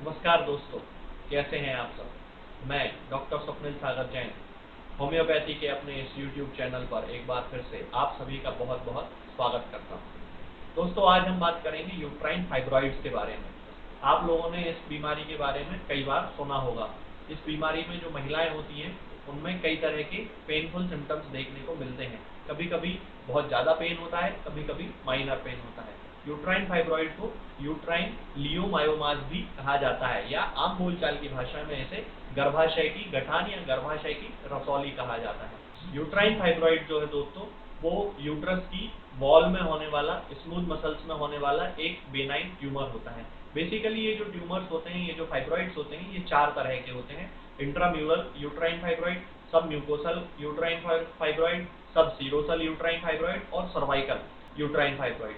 नमस्कार दोस्तों, कैसे हैं आप सब। मैं डॉक्टर स्वप्निल सागर जैन होम्योपैथी के अपने इस यूट्यूब चैनल पर एक बार फिर से आप सभी का बहुत बहुत स्वागत करता हूं। दोस्तों, आज हम बात करेंगे यूट्राइन फाइब्रॉइड्स के बारे में। आप लोगों ने इस बीमारी के बारे में कई बार सुना होगा। इस बीमारी में जो महिलाएं होती हैं उनमें कई तरह के पेनफुल सिम्टम्स देखने को मिलते हैं। कभी कभी बहुत ज़्यादा पेन होता है, कभी कभी माइनर पेन होता है। यूट्राइन फाइब्रॉइड को यूट्राइन लियोमायोमास भी कहा जाता है, या आम बोलचाल की भाषा में इसे गर्भाशय की गठान या गर्भाशय की रसौली कहा जाता है। यूट्राइन फाइब्रॉइड जो है दोस्तों, वो यूट्रस की वॉल में होने वाला, स्मूथ मसल्स में होने वाला एक बेनाइन ट्यूमर होता है। बेसिकली ये जो ट्यूमर्स होते हैं, ये जो फाइब्रॉइड्स होते हैं, ये 4 तरह के होते हैं। इंट्राम्यूरल यूट्राइन फाइब्रॉइड, सब म्यूकोसल यूट्राइन फाइब्रॉइड, सब सीरोसल यूट्राइन फाइब्रॉइड और सर्वाइकल यूट्राइन फाइब्रॉइड।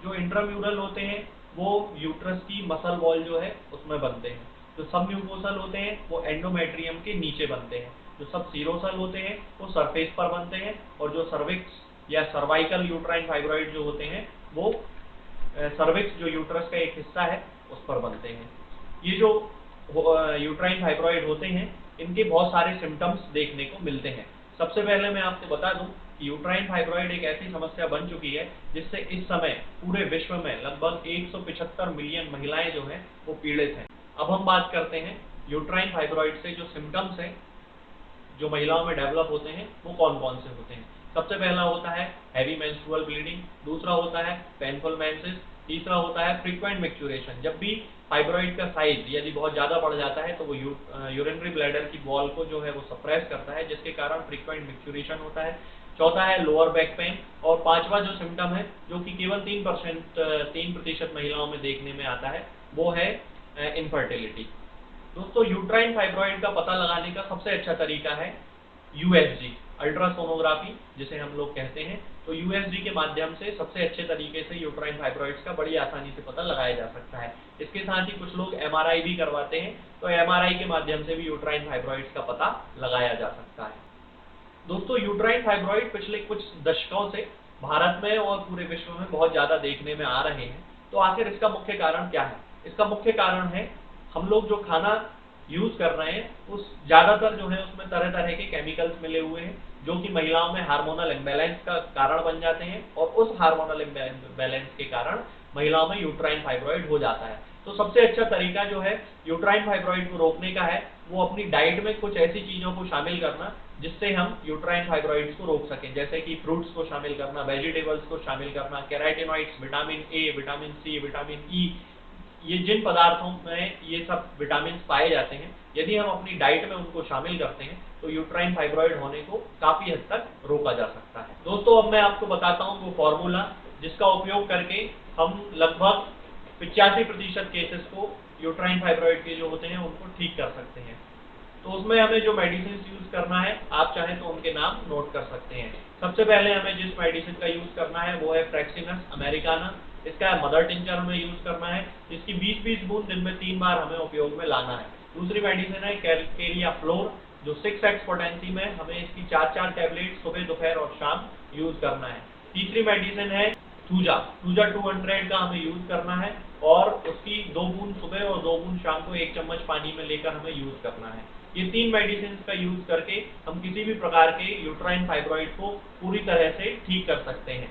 जो इंट्राम्यूरल होते हैं वो यूट्रस की मसल वॉल जो है उसमें बनते हैं। जो सब म्यूकोसल होते हैं वो एंडोमेट्रियम के नीचे बनते हैं। जो सब सीरोसल होते हैं वो सरफेस पर बनते हैं। और जो सर्विक्स या सर्वाइकल यूट्राइन फाइब्रॉइड जो होते हैं वो सर्विक्स जो यूट्रस का एक हिस्सा है उस पर बनते हैं। ये जो यूट्राइन फाइब्रॉइड होते हैं इनके बहुत सारे सिम्टम्स देखने को मिलते हैं। सबसे पहले मैं आपको बता दूं कि यूट्राइन फाइब्रॉइड एक ऐसी समस्या बन चुकी है जिससे इस समय पूरे विश्व में लगभग 175 मिलियन महिलाएं जो हैं वो पीड़ित हैं। अब हम बात करते हैं यूट्राइन फाइब्रॉइड से जो सिम्टम्स हैं जो महिलाओं में डेवलप होते हैं वो कौन कौन से होते हैं। सबसे पहला होता है हैवी मेंस्ट्रुअल ब्लीडिंग, दूसरा होता है पेनफुल मेंसेस, तीसरा होता है फ्रीक्वेंट मैच्यूरेशन। जब भी फाइब्रॉइड का साइज यदि बहुत ज़्यादा बढ़ जाता है तो वो यूरिनरी ब्लैडर की वॉल को जो है वो सप्रेस करता है, जिसके कारण फ्रीक्वेंट मैच्यूरेशन होता है। चौथा है लोअर बैक पेन। और पांचवा जो सिम्टम है जो कि केवल 3% महिलाओं में देखने में आता है वो है इनफर्टिलिटी। दोस्तों, यूट्राइन फाइब्रॉइड का पता लगाने का सबसे अच्छा तरीका है यूएसजी अल्ट्रासोनोग्राफी, जिसे हम लोग कहते हैं। तो यूएसजी के माध्यम से सबसे अच्छे तरीके से यूट्राइन फाइब्रॉइड्स का बड़ी आसानी से पता लगाया जा सकता है। इसके साथ ही कुछ लोग एमआरआई भी करवाते हैं, तो एमआरआई के माध्यम से भी यूट्राइन फाइब्रॉइड्स का पता लगाया जा सकता है। दोस्तों, यूट्राइन फाइब्रॉइड पिछले कुछ दशकों से भारत में और पूरे विश्व में बहुत ज़्यादा देखने में आ रहे हैं। तो आखिर इसका मुख्य कारण क्या है? इसका मुख्य कारण है हम लोग जो खाना यूज कर रहे हैं उस ज़्यादातर जो है उसमें तरह तरह के केमिकल्स मिले हुए हैं जो कि महिलाओं में हार्मोनल इम्बैलेंस का कारण बन जाते हैं, और उस हार्मोनल इम्बैलेंस के कारण महिलाओं में यूट्राइन फाइब्रॉइड हो जाता है। तो सबसे अच्छा तरीका जो है यूट्राइन फाइब्रॉइड को रोकने का है वो अपनी डाइट में कुछ ऐसी चीज़ों को शामिल करना जिससे हम यूट्राइन फाइब्रॉइड्स को रोक सकें, जैसे कि फ्रूट्स को शामिल करना, वेजिटेबल्स को शामिल करना, carotenoids, vitamin A, vitamin C, vitamin E, ये जिन पदार्थों में ये सब विटामिन पाए जाते हैं, यदि हम अपनी डाइट में उनको शामिल करते हैं तो यूट्राइन फाइब्रॉइड होने को काफ़ी हद तक रोका जा सकता है। दोस्तों, अब मैं आपको बताता हूँ वो फॉर्मूला जिसका उपयोग करके हम लगभग 85% केसेस को यूट्राइन फाइब्रॉइड के जो होते हैं उनको ठीक कर सकते हैं। तो उसमें हमें जो मेडिसिन यूज करना है, आप चाहें तो उनके नाम नोट कर सकते हैं। सबसे पहले हमें जिस मेडिसिन का यूज करना है वो है फ्रैक्सिनस अमेरिकाना। इसका मदर टिंचर हमें यूज करना है। इसकी 20-20 बूंद दिन में 3 बार हमें उपयोग में लाना है। दूसरी मेडिसिन है कैरिया फ्लोर, जो 6x पोटेंसी में हमें इसकी 4-4 टैबलेट सुबह, दोपहर और शाम यूज करना है। तीसरी मेडिसिन है टूजा 200 का हमें यूज करना है, और उसकी 2 बूंद सुबह और 2 बूंद शाम को 1 चम्मच पानी में लेकर हमें यूज करना है। ये 3 मेडिसिन का यूज करके हम किसी भी प्रकार के यूट्राइन फाइब्रॉइड को पूरी तरह से ठीक कर सकते हैं।